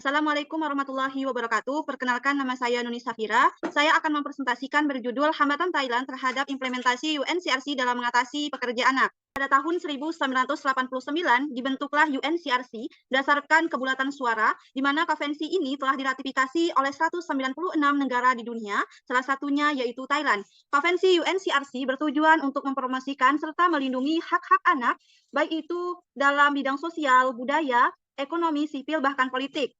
Assalamualaikum warahmatullahi wabarakatuh. Perkenalkan, nama saya Nuni Safira. Saya akan mempresentasikan berjudul Hambatan Thailand terhadap implementasi UNCRC dalam mengatasi pekerja anak. Pada tahun 1989 dibentuklah UNCRC berdasarkan kebulatan suara, di mana konvensi ini telah diratifikasi oleh 196 negara di dunia, salah satunya yaitu Thailand. Konvensi UNCRC bertujuan untuk mempromosikan serta melindungi hak-hak anak, baik itu dalam bidang sosial, budaya, ekonomi, sipil, bahkan politik.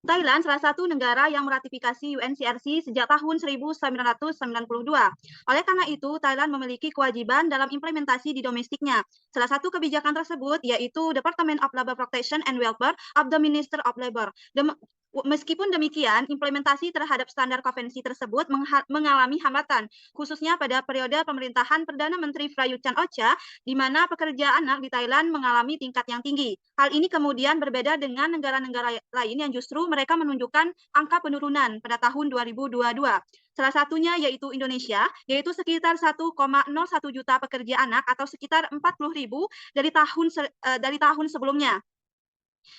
Thailand salah satu negara yang meratifikasi UNCRC sejak tahun 1992. Oleh karena itu, Thailand memiliki kewajiban dalam implementasi di domestiknya. Salah satu kebijakan tersebut yaitu Department of Labor Protection and Welfare of the Minister of Labor. Meskipun demikian, implementasi terhadap standar konvensi tersebut mengalami hambatan, khususnya pada periode pemerintahan Perdana Menteri Prayut Chan-ocha, di mana pekerja anak di Thailand mengalami tingkat yang tinggi. Hal ini kemudian berbeda dengan negara-negara lain yang justru mereka menunjukkan angka penurunan pada tahun 2022. Salah satunya yaitu Indonesia, yaitu sekitar 1,01 juta pekerja anak atau sekitar 40.000 dari tahun sebelumnya.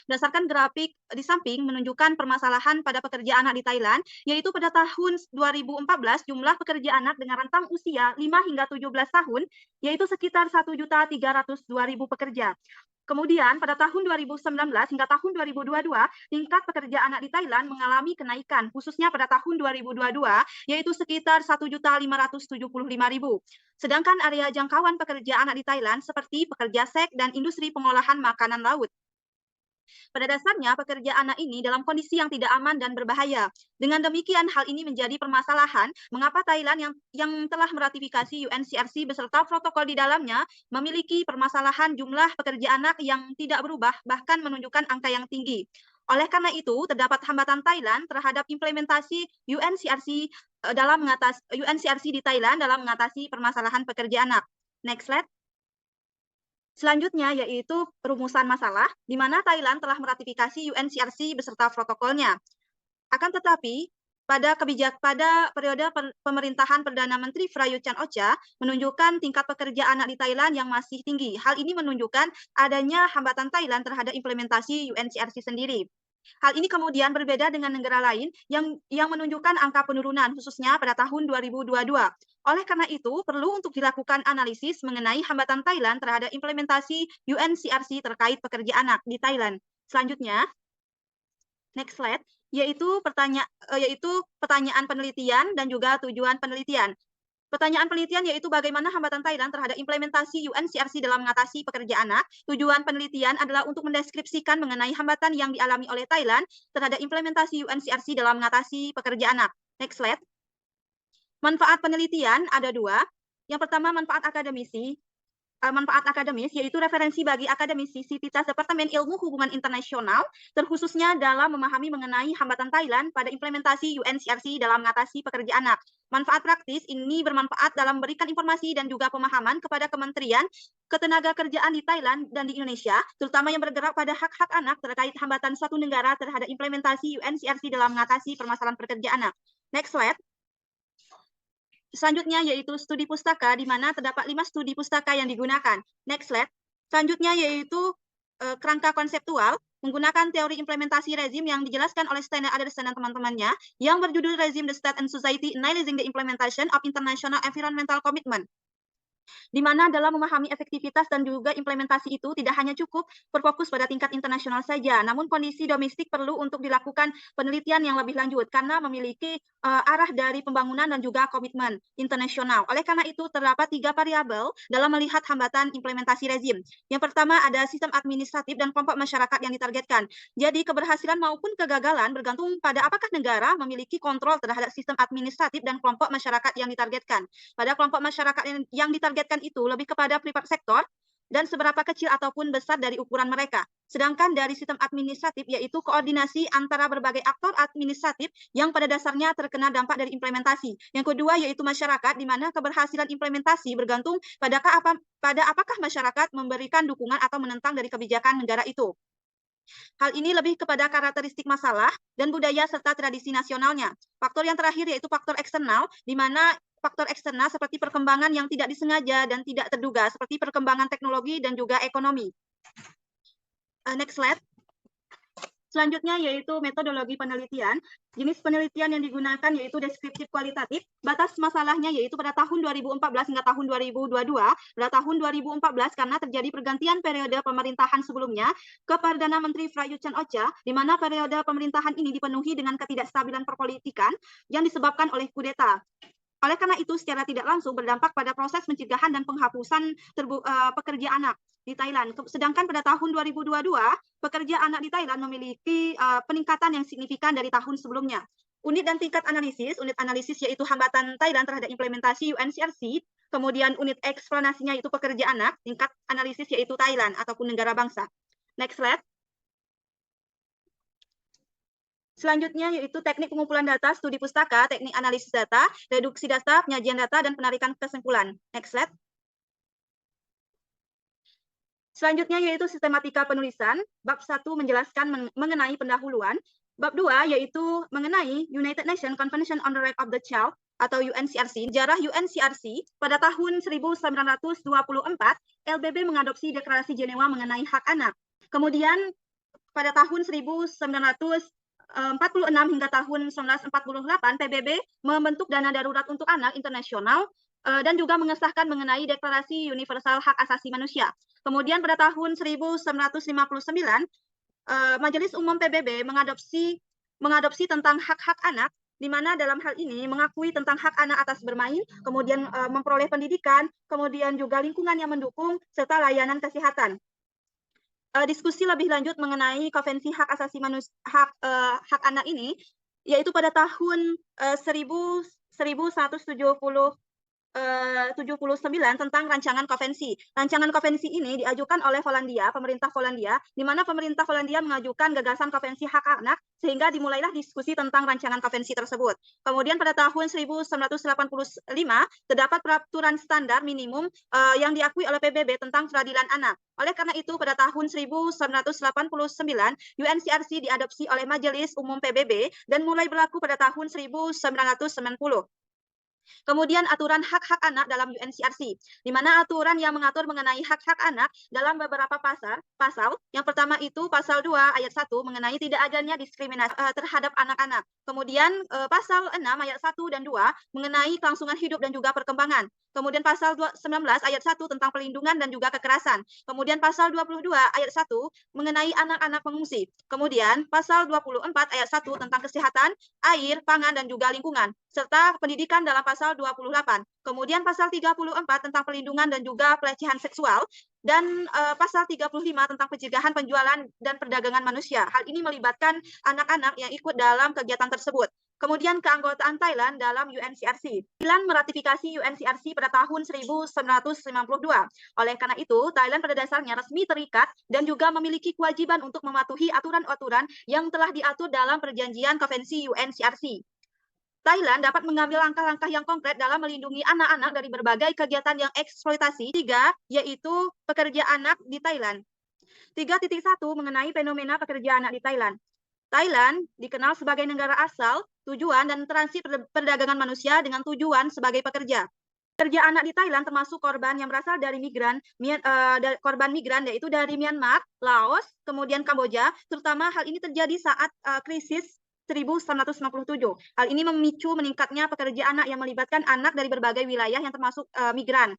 Berdasarkan grafik di samping menunjukkan permasalahan pada pekerja anak di Thailand, yaitu pada tahun 2014 jumlah pekerja anak dengan rentang usia 5 hingga 17 tahun, yaitu sekitar 1.302.000 pekerja. Kemudian pada tahun 2019 hingga tahun 2022, tingkat pekerja anak di Thailand mengalami kenaikan, khususnya pada tahun 2022, yaitu sekitar 1.575.000. Sedangkan area jangkauan pekerja anak di Thailand seperti pekerja seks dan industri pengolahan makanan laut. Pada dasarnya, pekerja anak ini dalam kondisi yang tidak aman dan berbahaya. Dengan demikian, hal ini menjadi permasalahan mengapa Thailand yang telah meratifikasi UNCRC beserta protokol di dalamnya memiliki permasalahan jumlah pekerja anak yang tidak berubah, bahkan menunjukkan angka yang tinggi. Oleh karena itu, terdapat hambatan Thailand terhadap implementasi UNCRC di Thailand dalam mengatasi permasalahan pekerja anak. Next slide. Selanjutnya yaitu rumusan masalah, di mana Thailand telah meratifikasi UNCRC beserta protokolnya. Akan tetapi, pada periode pemerintahan Perdana Menteri Prayut Chan-ocha menunjukkan tingkat pekerja anak di Thailand yang masih tinggi. Hal ini menunjukkan adanya hambatan Thailand terhadap implementasi UNCRC sendiri. Hal ini kemudian berbeda dengan negara lain yang menunjukkan angka penurunan, khususnya pada tahun 2022. Oleh karena itu, perlu untuk dilakukan analisis mengenai hambatan Thailand terhadap implementasi UNCRC terkait pekerja anak di Thailand. Selanjutnya, next slide, yaitu pertanyaan penelitian dan juga tujuan penelitian. Pertanyaan penelitian yaitu bagaimana hambatan Thailand terhadap implementasi UNCRC dalam mengatasi pekerja anak. Tujuan penelitian adalah untuk mendeskripsikan mengenai hambatan yang dialami oleh Thailand terhadap implementasi UNCRC dalam mengatasi pekerja anak. Next slide. Manfaat penelitian ada dua. Yang pertama, manfaat akademis, yaitu referensi bagi akademisi Sivitas Departemen Ilmu Hubungan Internasional, terkhususnya dalam memahami mengenai hambatan Thailand pada implementasi UNCRC dalam mengatasi pekerja anak. Manfaat praktis ini bermanfaat dalam memberikan informasi dan juga pemahaman kepada Kementerian Ketenagakerjaan di Thailand dan di Indonesia, terutama yang bergerak pada hak-hak anak terkait hambatan suatu negara terhadap implementasi UNCRC dalam mengatasi permasalahan pekerja anak. Next slide. Selanjutnya yaitu studi pustaka, di mana terdapat 5 studi pustaka yang digunakan. Next slide. Selanjutnya yaitu kerangka konseptual, menggunakan teori implementasi rezim yang dijelaskan oleh Steiner Anderson dan teman-temannya, yang berjudul Regime, the State and Society, Analyzing the Implementation of International Environmental Commitment. Di mana dalam memahami efektivitas dan juga implementasi itu tidak hanya cukup berfokus pada tingkat internasional saja, namun kondisi domestik perlu untuk dilakukan penelitian yang lebih lanjut karena memiliki arah dari pembangunan dan juga komitmen internasional. Oleh karena itu, terdapat 3 variabel dalam melihat hambatan implementasi rezim. Yang pertama ada sistem administratif dan kelompok masyarakat yang ditargetkan. Jadi keberhasilan maupun kegagalan bergantung pada apakah negara memiliki kontrol terhadap sistem administratif dan kelompok masyarakat yang ditargetkan. Pada kelompok masyarakat yang ditargetkan itu lebih kepada private sektor dan seberapa kecil ataupun besar dari ukuran mereka. Sedangkan dari sistem administratif yaitu koordinasi antara berbagai aktor administratif yang pada dasarnya terkena dampak dari implementasi. Yang kedua yaitu masyarakat, di mana keberhasilan implementasi bergantung pada apakah masyarakat memberikan dukungan atau menentang dari kebijakan negara itu. Hal ini lebih kepada karakteristik masalah dan budaya serta tradisi nasionalnya. Faktor yang terakhir yaitu faktor eksternal, di mana faktor eksternal seperti perkembangan yang tidak disengaja dan tidak terduga, seperti perkembangan teknologi dan juga ekonomi. Next slide. Selanjutnya yaitu metodologi penelitian. Jenis penelitian yang digunakan yaitu deskriptif kualitatif. Batas masalahnya yaitu pada tahun 2014 hingga tahun 2022. Pada tahun 2014 karena terjadi pergantian periode pemerintahan sebelumnya ke Perdana Menteri Prayut Chan-ocha, di mana periode pemerintahan ini dipenuhi dengan ketidakstabilan perpolitikan yang disebabkan oleh kudeta. Oleh karena itu, secara tidak langsung berdampak pada proses pencegahan dan penghapusan pekerja anak di Thailand. Sedangkan pada tahun 2022, pekerja anak di Thailand memiliki peningkatan yang signifikan dari tahun sebelumnya. Unit dan tingkat analisis, unit analisis yaitu hambatan Thailand terhadap implementasi UNCRC, kemudian unit eksplanasinya yaitu pekerja anak, tingkat analisis yaitu Thailand ataupun negara bangsa. Next slide. Selanjutnya yaitu teknik pengumpulan data, studi pustaka, teknik analisis data, reduksi data, penyajian data, dan penarikan kesimpulan. Next slide. Selanjutnya yaitu sistematika penulisan. Bab 1 menjelaskan mengenai pendahuluan. Bab 2 yaitu mengenai United Nations Convention on the Right of the Child atau UNCRC. Sejarah UNCRC pada tahun 1924, LBB mengadopsi Deklarasi Jenewa mengenai hak anak. Kemudian pada tahun 1946 hingga tahun 1948, PBB membentuk Dana Darurat untuk Anak Internasional dan juga mengesahkan mengenai Deklarasi Universal Hak Asasi Manusia. Kemudian pada tahun 1959, Majelis Umum PBB mengadopsi tentang hak-hak anak, di mana dalam hal ini mengakui tentang hak anak atas bermain, kemudian memperoleh pendidikan, kemudian juga lingkungan yang mendukung, serta layanan kesehatan. Diskusi lebih lanjut mengenai Konvensi Hak Asasi Manusia, hak anak ini, yaitu pada tahun 1179 tentang rancangan konvensi. Rancangan konvensi ini diajukan oleh Polandia, pemerintah Polandia, di mana pemerintah Polandia mengajukan gagasan konvensi hak anak, sehingga dimulailah diskusi tentang rancangan konvensi tersebut. Kemudian pada tahun 1985, terdapat peraturan standar minimum yang diakui oleh PBB tentang peradilan anak. Oleh karena itu, pada tahun 1989, UNCRC diadopsi oleh Majelis Umum PBB dan mulai berlaku pada tahun 1990. Kemudian aturan hak-hak anak dalam UNCRC, di mana aturan yang mengatur mengenai hak-hak anak dalam beberapa pasal. Yang pertama itu pasal 2 ayat 1 mengenai tidak adanya diskriminasi terhadap anak-anak. Kemudian pasal 6 ayat 1 dan 2 mengenai kelangsungan hidup dan juga perkembangan. Kemudian pasal 19 ayat 1 tentang pelindungan dan juga kekerasan. Kemudian pasal 22 ayat 1 mengenai anak-anak pengungsi. Kemudian pasal 24 ayat 1 tentang kesehatan, air, pangan, dan juga lingkungan, serta pendidikan dalam pasal 28. Kemudian pasal 34 tentang perlindungan dan juga pelecehan seksual, dan pasal 35 tentang pencegahan penjualan dan perdagangan manusia. Hal ini melibatkan anak-anak yang ikut dalam kegiatan tersebut. Kemudian keanggotaan Thailand dalam UNCRC. Thailand meratifikasi UNCRC pada tahun 1952. Oleh karena itu, Thailand pada dasarnya resmi terikat dan juga memiliki kewajiban untuk mematuhi aturan-aturan yang telah diatur dalam perjanjian konvensi UNCRC. Thailand dapat mengambil langkah-langkah yang konkret dalam melindungi anak-anak dari berbagai kegiatan yang eksploitasi. 3, yaitu pekerja anak di Thailand. 3.1 mengenai fenomena pekerja anak di Thailand. Thailand dikenal sebagai negara asal, tujuan, dan transit perdagangan manusia dengan tujuan sebagai pekerja. Pekerja anak di Thailand termasuk korban yang berasal dari korban migran, yaitu dari Myanmar, Laos, kemudian Kamboja, terutama hal ini terjadi saat krisis 1997. Hal ini memicu meningkatnya pekerja anak yang melibatkan anak dari berbagai wilayah yang termasuk migran,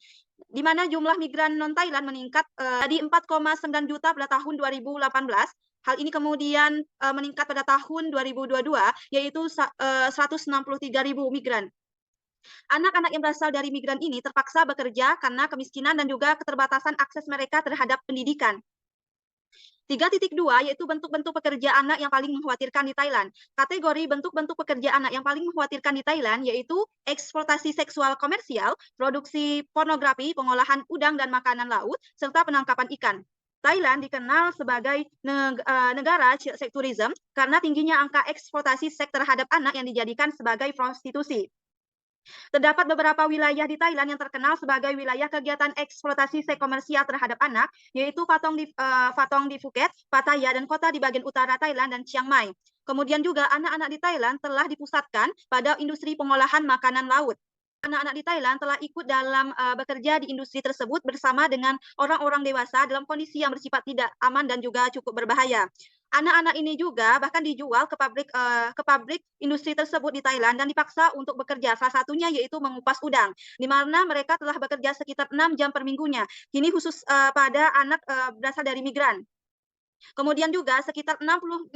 di mana jumlah migran non-Thailand meningkat dari 4,9 juta pada tahun 2018. Hal ini kemudian meningkat pada tahun 2022, yaitu 163.000 migran. Anak-anak yang berasal dari migran ini terpaksa bekerja karena kemiskinan dan juga keterbatasan akses mereka terhadap pendidikan. 3.2 yaitu bentuk-bentuk pekerja anak yang paling mengkhawatirkan di Thailand. Kategori bentuk-bentuk pekerja anak yang paling mengkhawatirkan di Thailand yaitu eksploitasi seksual komersial, produksi pornografi, pengolahan udang dan makanan laut, serta penangkapan ikan. Thailand dikenal sebagai negara sex tourism karena tingginya angka eksploitasi seks terhadap anak yang dijadikan sebagai prostitusi. Terdapat beberapa wilayah di Thailand yang terkenal sebagai wilayah kegiatan eksploitasi seks komersial terhadap anak, yaitu Patong di Phuket, Pattaya, dan kota di bagian utara Thailand, dan Chiang Mai. Kemudian juga anak-anak di Thailand telah dipusatkan pada industri pengolahan makanan laut. Anak-anak di Thailand telah ikut dalam bekerja di industri tersebut bersama dengan orang-orang dewasa dalam kondisi yang bersifat tidak aman dan juga cukup berbahaya. Anak-anak ini juga bahkan dijual ke pabrik industri tersebut di Thailand dan dipaksa untuk bekerja. Salah satunya yaitu mengupas udang, di mana mereka telah bekerja sekitar 6 jam per minggunya. Kini khusus pada anak berasal dari migran. Kemudian juga sekitar 65%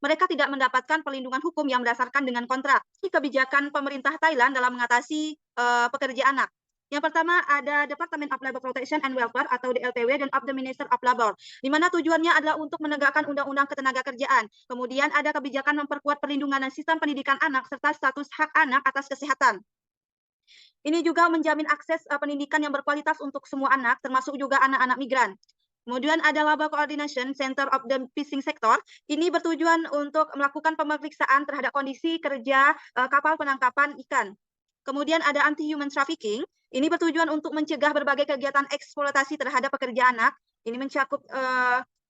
mereka tidak mendapatkan perlindungan hukum yang berdasarkan dengan kontrak. Kebijakan pemerintah Thailand dalam mengatasi pekerja anak. Yang pertama ada Department of Labor Protection and Welfare atau DLPW dan of the Minister of Labor, di mana tujuannya adalah untuk menegakkan undang-undang ketenagakerjaan. Kemudian ada kebijakan memperkuat perlindungan dan sistem pendidikan anak serta status hak anak atas kesehatan. Ini juga menjamin akses pendidikan yang berkualitas untuk semua anak, termasuk juga anak-anak migran. Kemudian ada Labor Coordination Center of the Fishing Sector. Ini bertujuan untuk melakukan pemeriksaan terhadap kondisi kerja kapal penangkapan ikan. Kemudian ada Anti-Human Trafficking. Ini bertujuan untuk mencegah berbagai kegiatan eksploitasi terhadap pekerja anak.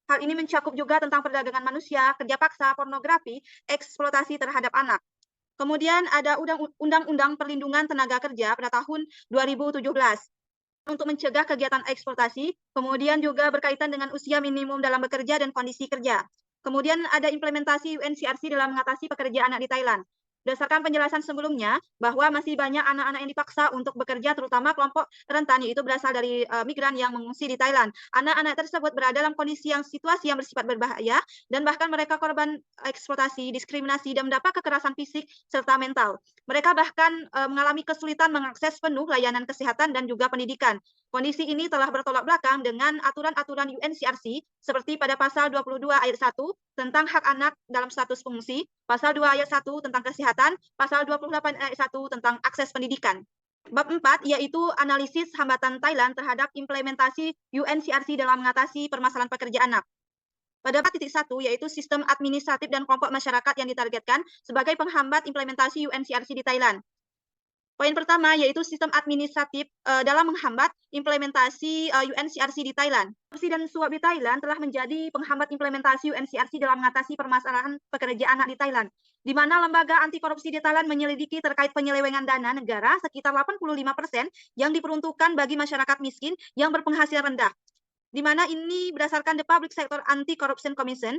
Hal ini mencakup juga tentang perdagangan manusia, kerja paksa, pornografi, eksploitasi terhadap anak. Kemudian ada Undang-Undang Perlindungan Tenaga Kerja pada tahun 2017 untuk mencegah kegiatan eksploitasi, kemudian juga berkaitan dengan usia minimum dalam bekerja dan kondisi kerja. Kemudian ada implementasi UNCRC dalam mengatasi pekerja anak di Thailand. Berdasarkan penjelasan sebelumnya, bahwa masih banyak anak-anak yang dipaksa untuk bekerja, terutama kelompok rentan, yaitu berasal dari migran yang mengungsi di Thailand. Anak-anak tersebut berada dalam situasi yang bersifat berbahaya, dan bahkan mereka korban eksploitasi, diskriminasi, dan mendapat kekerasan fisik serta mental. Mereka bahkan mengalami kesulitan mengakses penuh layanan kesehatan dan juga pendidikan. Kondisi ini telah bertolak belakang dengan aturan-aturan UNCRC seperti pada pasal 22 ayat 1 tentang hak anak dalam status pengungsi, pasal 2 ayat 1 tentang kesehatan, pasal 28 ayat 1 tentang akses pendidikan. Bab 4 yaitu analisis hambatan Thailand terhadap implementasi UNCRC dalam mengatasi permasalahan pekerja anak. Pada 4.1 yaitu sistem administratif dan kelompok masyarakat yang ditargetkan sebagai penghambat implementasi UNCRC di Thailand. Poin pertama yaitu sistem administratif dalam menghambat implementasi UNCRC di Thailand. Korupsi dan suap di Thailand telah menjadi penghambat implementasi UNCRC dalam mengatasi permasalahan pekerja anak di Thailand, di mana lembaga anti korupsi di Thailand menyelidiki terkait penyelewengan dana negara sekitar 85% yang diperuntukkan bagi masyarakat miskin yang berpenghasilan rendah. Di mana ini berdasarkan The Public Sector Anti-Corruption Commission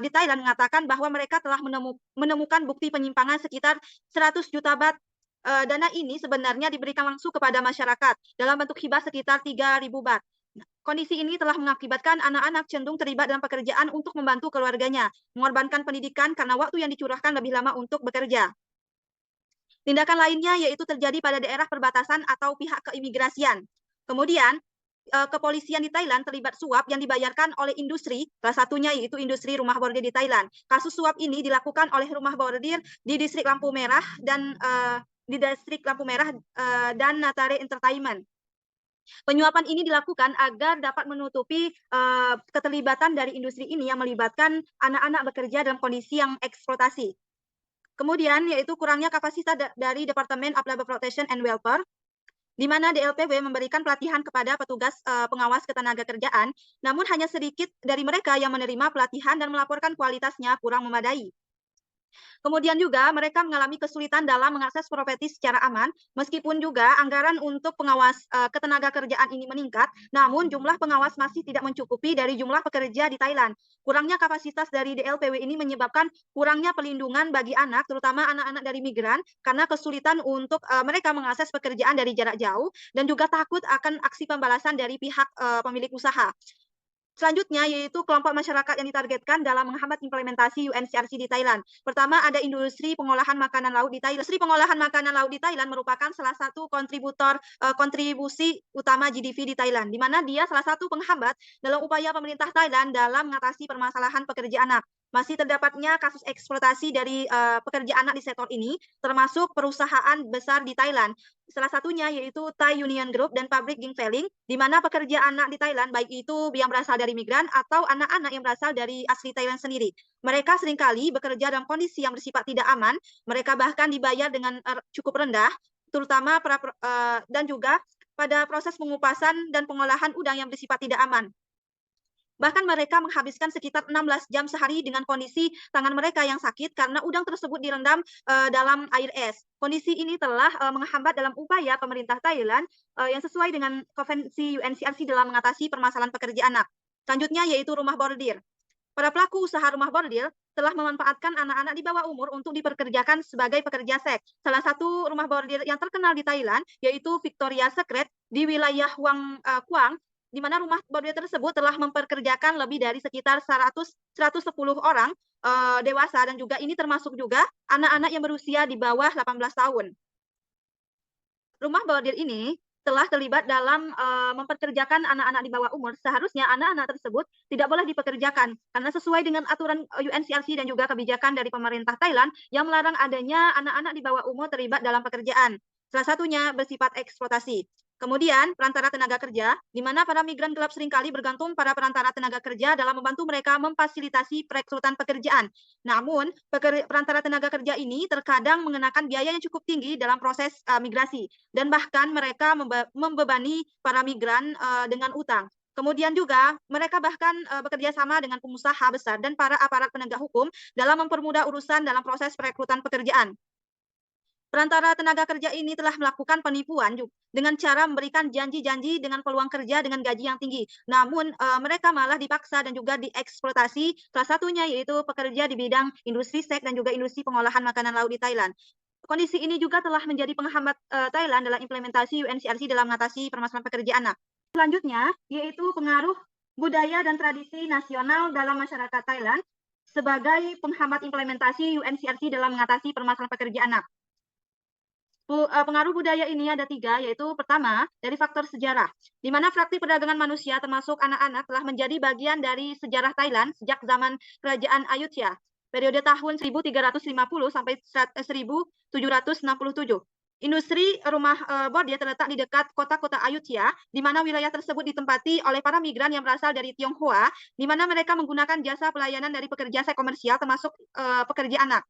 di Thailand mengatakan bahwa mereka telah menemukan bukti penyimpangan sekitar 100 juta baht. Dana ini sebenarnya diberikan langsung kepada masyarakat dalam bentuk hibah sekitar 3.000 baht. Kondisi ini telah mengakibatkan anak-anak cenderung terlibat dalam pekerjaan untuk membantu keluarganya, mengorbankan pendidikan karena waktu yang dicurahkan lebih lama untuk bekerja. Tindakan lainnya yaitu terjadi pada daerah perbatasan atau pihak keimigrasian. Kemudian, kepolisian di Thailand terlibat suap yang dibayarkan oleh industri, salah satunya yaitu industri rumah bordir di Thailand. Kasus suap ini dilakukan oleh rumah bordir di distrik Lampu Merah dan Natare Entertainment. Penyuapan ini dilakukan agar dapat menutupi keterlibatan dari industri ini yang melibatkan anak-anak bekerja dalam kondisi yang eksploitasi. Kemudian yaitu kurangnya kapasitas dari Department of Labor Protection and Welfare, di mana DLPW memberikan pelatihan kepada petugas pengawas ketenagakerjaan, namun hanya sedikit dari mereka yang menerima pelatihan dan melaporkan kualitasnya kurang memadai. Kemudian juga mereka mengalami kesulitan dalam mengakses properti secara aman, meskipun juga anggaran untuk pengawas ketenagakerjaan ini meningkat, namun jumlah pengawas masih tidak mencukupi dari jumlah pekerja di Thailand. Kurangnya kapasitas dari DLPW ini menyebabkan kurangnya perlindungan bagi anak, terutama anak-anak dari migran, karena kesulitan untuk mereka mengakses pekerjaan dari jarak jauh, dan juga takut akan aksi pembalasan dari pihak pemilik usaha. Selanjutnya yaitu kelompok masyarakat yang ditargetkan dalam menghambat implementasi UNCRC di Thailand. Pertama ada industri pengolahan makanan laut di Thailand. Industri pengolahan makanan laut di Thailand merupakan salah satu kontribusi utama GDP di Thailand, di mana dia salah satu penghambat dalam upaya pemerintah Thailand dalam mengatasi permasalahan pekerja anak. Masih terdapatnya kasus eksploitasi dari pekerja anak di sektor ini, termasuk perusahaan besar di Thailand. Salah satunya yaitu Thai Union Group dan pabrik Gingfeling, di mana pekerja anak di Thailand, baik itu yang berasal dari migran atau anak-anak yang berasal dari asli Thailand sendiri. Mereka seringkali bekerja dalam kondisi yang bersifat tidak aman, mereka bahkan dibayar dengan cukup rendah, terutama dan juga pada proses pengupasan dan pengolahan udang yang bersifat tidak aman. Bahkan mereka menghabiskan sekitar 16 jam sehari dengan kondisi tangan mereka yang sakit karena udang tersebut direndam dalam air es. Kondisi ini telah menghambat dalam upaya pemerintah Thailand yang sesuai dengan konvensi UNCRC dalam mengatasi permasalahan pekerja anak. Selanjutnya yaitu rumah bordir. Para pelaku usaha rumah bordil telah memanfaatkan anak-anak di bawah umur untuk dipekerjakan sebagai pekerja seks. Salah satu rumah bordil yang terkenal di Thailand yaitu Victoria Secret di wilayah Kuang, di mana rumah bordil tersebut telah mempekerjakan lebih dari sekitar 110 orang dewasa, dan juga ini termasuk juga anak-anak yang berusia di bawah 18 tahun. Rumah bordil ini telah terlibat dalam mempekerjakan anak-anak di bawah umur. Seharusnya anak-anak tersebut tidak boleh dipekerjakan karena sesuai dengan aturan UNCRC dan juga kebijakan dari pemerintah Thailand yang melarang adanya anak-anak di bawah umur terlibat dalam pekerjaan. Salah satunya bersifat eksploitasi. Kemudian perantara tenaga kerja, di mana para migran gelap seringkali bergantung pada perantara tenaga kerja dalam membantu mereka memfasilitasi perekrutan pekerjaan. Namun, perantara tenaga kerja ini terkadang mengenakan biaya yang cukup tinggi dalam proses migrasi, dan bahkan mereka membebani para migran dengan utang. Kemudian juga mereka bahkan bekerja sama dengan pengusaha besar dan para aparat penegak hukum dalam mempermudah urusan dalam proses perekrutan pekerjaan. Perantara tenaga kerja ini telah melakukan penipuan dengan cara memberikan janji-janji dengan peluang kerja dengan gaji yang tinggi. Namun mereka malah dipaksa dan juga dieksploitasi. Salah satunya yaitu pekerja di bidang industri seks dan juga industri pengolahan makanan laut di Thailand. Kondisi ini juga telah menjadi penghambat Thailand dalam implementasi UNCRC dalam mengatasi permasalahan pekerja anak. Selanjutnya yaitu pengaruh budaya dan tradisi nasional dalam masyarakat Thailand sebagai penghambat implementasi UNCRC dalam mengatasi permasalahan pekerja anak. Pengaruh budaya ini ada 3, yaitu pertama, dari faktor sejarah, di mana praktik perdagangan manusia termasuk anak-anak telah menjadi bagian dari sejarah Thailand sejak zaman Kerajaan Ayutthaya, periode tahun 1350 sampai 1767. Industri rumah bordil terletak di dekat kota-kota Ayutthaya, di mana wilayah tersebut ditempati oleh para migran yang berasal dari Tionghoa, di mana mereka menggunakan jasa pelayanan dari pekerja seks komersial termasuk pekerja anak.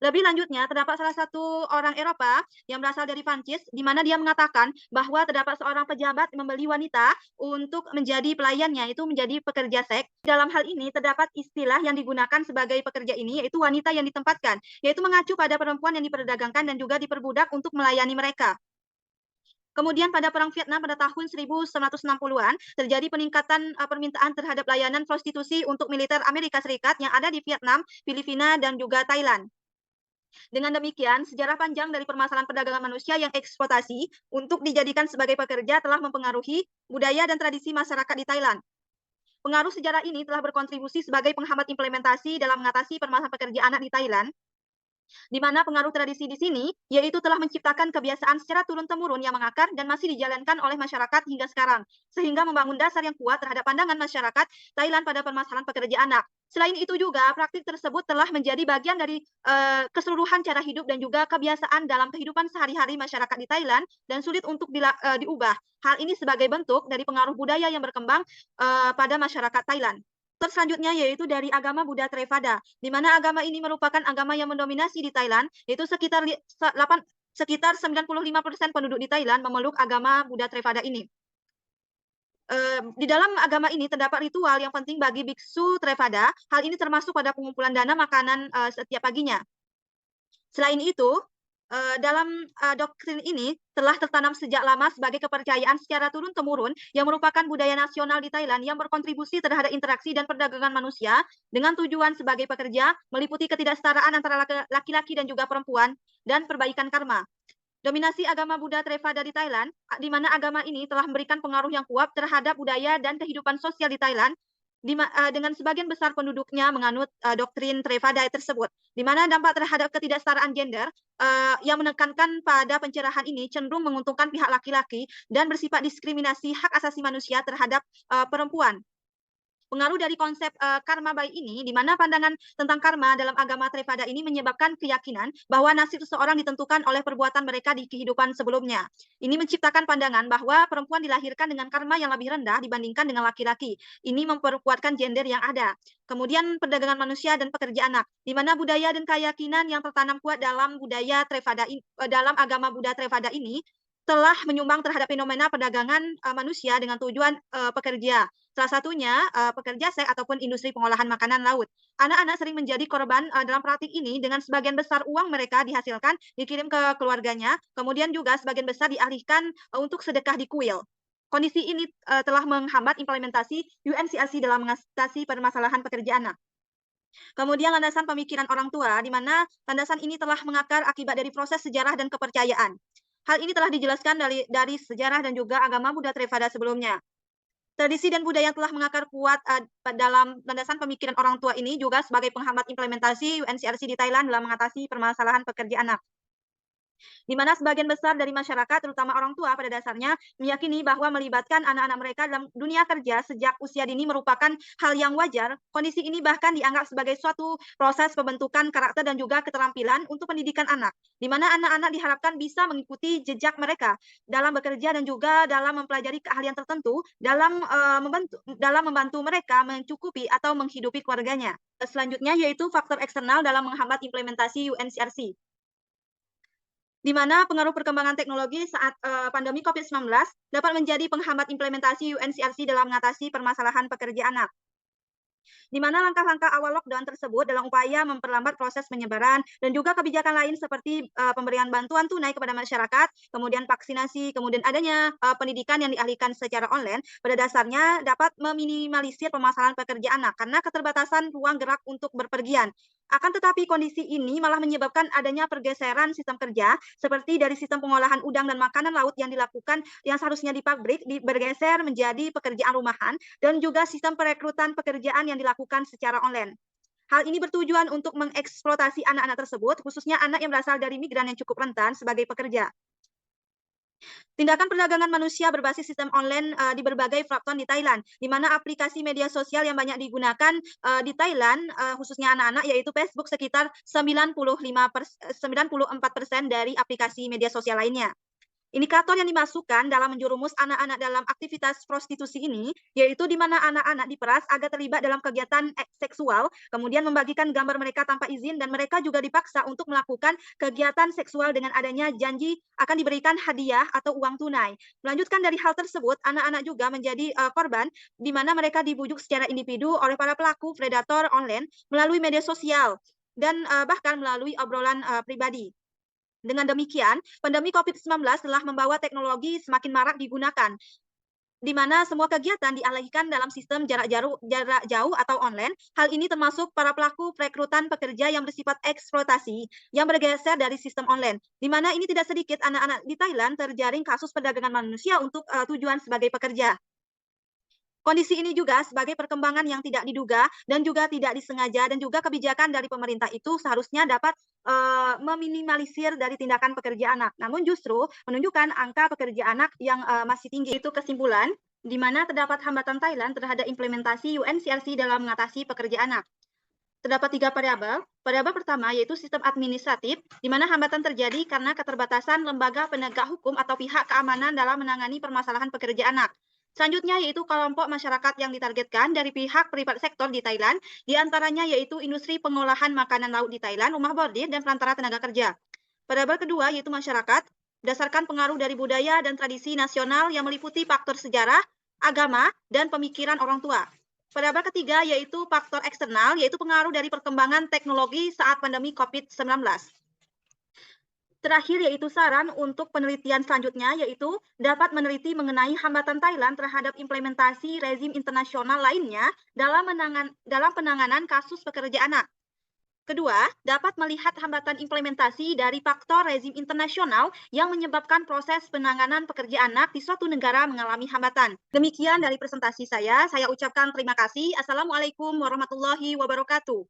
Lebih lanjutnya, terdapat salah satu orang Eropa yang berasal dari Prancis, di mana dia mengatakan bahwa terdapat seorang pejabat membeli wanita untuk menjadi pelayannya, itu menjadi pekerja seks. Dalam hal ini, terdapat istilah yang digunakan sebagai pekerja ini, yaitu wanita yang ditempatkan, yaitu mengacu pada perempuan yang diperdagangkan dan juga diperbudak untuk melayani mereka. Kemudian pada Perang Vietnam pada tahun 1960-an, terjadi peningkatan permintaan terhadap layanan prostitusi untuk militer Amerika Serikat yang ada di Vietnam, Filipina, dan juga Thailand. Dengan demikian, sejarah panjang dari permasalahan perdagangan manusia yang eksploitasi untuk dijadikan sebagai pekerja telah mempengaruhi budaya dan tradisi masyarakat di Thailand. Pengaruh sejarah ini telah berkontribusi sebagai penghambat implementasi dalam mengatasi permasalahan pekerja anak di Thailand, di mana pengaruh tradisi di sini yaitu telah menciptakan kebiasaan secara turun-temurun yang mengakar dan masih dijalankan oleh masyarakat hingga sekarang, sehingga membangun dasar yang kuat terhadap pandangan masyarakat Thailand pada permasalahan pekerja anak. Selain itu juga, praktik tersebut telah menjadi bagian dari keseluruhan cara hidup dan juga kebiasaan dalam kehidupan sehari-hari masyarakat di Thailand dan sulit untuk diubah. Hal ini sebagai bentuk dari pengaruh budaya yang berkembang pada masyarakat Thailand. Selanjutnya yaitu dari agama Buddha Theravada, di mana agama ini merupakan agama yang mendominasi di Thailand, yaitu sekitar 95% penduduk di Thailand memeluk agama Buddha Theravada ini. Di dalam agama ini terdapat ritual yang penting bagi biksu Theravada. Hal ini termasuk pada pengumpulan dana makanan setiap paginya. Selain itu, dalam doktrin ini telah tertanam sejak lama sebagai kepercayaan secara turun-temurun yang merupakan budaya nasional di Thailand yang berkontribusi terhadap interaksi dan perdagangan manusia dengan tujuan sebagai pekerja, meliputi ketidaksetaraan antara laki-laki dan juga perempuan, dan perbaikan karma. Dominasi agama Buddha Theravada di Thailand, di mana agama ini telah memberikan pengaruh yang kuat terhadap budaya dan kehidupan sosial di Thailand, dengan sebagian besar penduduknya menganut doktrin Theravada tersebut, di mana dampak terhadap ketidaksetaraan gender yang menekankan pada pencerahan ini cenderung menguntungkan pihak laki-laki dan bersifat diskriminasi hak asasi manusia terhadap perempuan. Pengaruh dari konsep karma baik ini, di mana pandangan tentang karma dalam agama Theravada ini menyebabkan keyakinan bahwa nasib seseorang ditentukan oleh perbuatan mereka di kehidupan sebelumnya. Ini menciptakan pandangan bahwa perempuan dilahirkan dengan karma yang lebih rendah dibandingkan dengan laki-laki. Ini memperkuatkan gender yang ada. Kemudian perdagangan manusia dan pekerja anak, di mana budaya dan keyakinan yang tertanam kuat dalam budaya Theravada, dalam agama Buddha Theravada ini telah menyumbang terhadap fenomena perdagangan manusia dengan tujuan pekerja. Salah satunya pekerja seks ataupun industri pengolahan makanan laut. Anak-anak sering menjadi korban dalam praktik ini dengan sebagian besar uang mereka dihasilkan dikirim ke keluarganya, kemudian juga sebagian besar dialihkan untuk sedekah di kuil. Kondisi ini telah menghambat implementasi UNCRC dalam mengatasi permasalahan pekerja anak. Kemudian landasan pemikiran orang tua, di mana landasan ini telah mengakar akibat dari proses sejarah dan kepercayaan. Hal ini telah dijelaskan dari sejarah dan juga agama Buddha Theravada sebelumnya. Tradisi dan budaya yang telah mengakar kuat dalam landasan pemikiran orang tua ini juga sebagai penghambat implementasi UNCRC di Thailand dalam mengatasi permasalahan pekerja anak, di mana sebagian besar dari masyarakat, terutama orang tua pada dasarnya, meyakini bahwa melibatkan anak-anak mereka dalam dunia kerja sejak usia dini merupakan hal yang wajar. Kondisi ini bahkan dianggap sebagai suatu proses pembentukan karakter dan juga keterampilan untuk pendidikan anak, di mana anak-anak diharapkan bisa mengikuti jejak mereka dalam bekerja dan juga dalam mempelajari keahlian tertentu dalam membantu mereka mencukupi atau menghidupi keluarganya. Selanjutnya yaitu faktor eksternal dalam menghambat implementasi UNCRC, di mana pengaruh perkembangan teknologi saat pandemi COVID-19 dapat menjadi penghambat implementasi UNCRC dalam mengatasi permasalahan pekerja anak, di mana langkah-langkah awal lockdown tersebut dalam upaya memperlambat proses penyebaran dan juga kebijakan lain seperti pemberian bantuan tunai kepada masyarakat, kemudian vaksinasi, kemudian adanya pendidikan yang dialihkan secara online, pada dasarnya dapat meminimalisir permasalahan pekerja anak karena keterbatasan ruang gerak untuk berpergian. Akan tetapi kondisi ini malah menyebabkan adanya pergeseran sistem kerja seperti dari sistem pengolahan udang dan makanan laut yang dilakukan yang seharusnya di pabrik bergeser menjadi pekerjaan rumahan dan juga sistem perekrutan pekerjaan yang dilakukan secara online. Hal ini bertujuan untuk mengeksploitasi anak-anak tersebut, khususnya anak yang berasal dari migran yang cukup rentan sebagai pekerja. Tindakan perdagangan manusia berbasis sistem online di berbagai platform di Thailand, di mana aplikasi media sosial yang banyak digunakan di Thailand, khususnya anak-anak, yaitu Facebook sekitar 94% dari aplikasi media sosial lainnya. Indikator yang dimasukkan dalam menjerumus anak-anak dalam aktivitas prostitusi ini, yaitu di mana anak-anak diperas agar terlibat dalam kegiatan seksual, kemudian membagikan gambar mereka tanpa izin, dan mereka juga dipaksa untuk melakukan kegiatan seksual dengan adanya janji akan diberikan hadiah atau uang tunai. Melanjutkan dari hal tersebut, anak-anak juga menjadi korban, di mana mereka dibujuk secara individu oleh para pelaku predator online melalui media sosial, dan bahkan melalui obrolan pribadi. Dengan demikian, pandemi COVID-19 telah membawa teknologi semakin marak digunakan, di mana semua kegiatan dialihkan dalam sistem jarak jauh atau online. Hal ini termasuk para pelaku perekrutan pekerja yang bersifat eksploitasi yang bergeser dari sistem online, di mana ini tidak sedikit anak-anak di Thailand terjaring kasus perdagangan manusia untuk tujuan sebagai pekerja. Kondisi ini juga sebagai perkembangan yang tidak diduga dan juga tidak disengaja, dan juga kebijakan dari pemerintah itu seharusnya dapat meminimalisir dari tindakan pekerja anak. Namun justru menunjukkan angka pekerja anak yang masih tinggi. Itu kesimpulan di mana terdapat hambatan Thailand terhadap implementasi UNCRC dalam mengatasi pekerja anak. Terdapat 3 variabel. Variabel pertama yaitu sistem administratif, di mana hambatan terjadi karena keterbatasan lembaga penegak hukum atau pihak keamanan dalam menangani permasalahan pekerja anak. Selanjutnya yaitu kelompok masyarakat yang ditargetkan dari pihak private sektor di Thailand, diantaranya yaitu industri pengolahan makanan laut di Thailand, rumah bordir, dan perantara tenaga kerja. Variabel kedua yaitu masyarakat, berdasarkan pengaruh dari budaya dan tradisi nasional yang meliputi faktor sejarah, agama, dan pemikiran orang tua. Variabel ketiga yaitu faktor eksternal, yaitu pengaruh dari perkembangan teknologi saat pandemi COVID-19. Terakhir yaitu saran untuk penelitian selanjutnya, yaitu dapat meneliti mengenai hambatan Thailand terhadap implementasi rezim internasional lainnya dalam penanganan kasus pekerja anak. Kedua, dapat melihat hambatan implementasi dari faktor rezim internasional yang menyebabkan proses penanganan pekerja anak di suatu negara mengalami hambatan. Demikian dari presentasi saya ucapkan terima kasih. Assalamualaikum warahmatullahi wabarakatuh.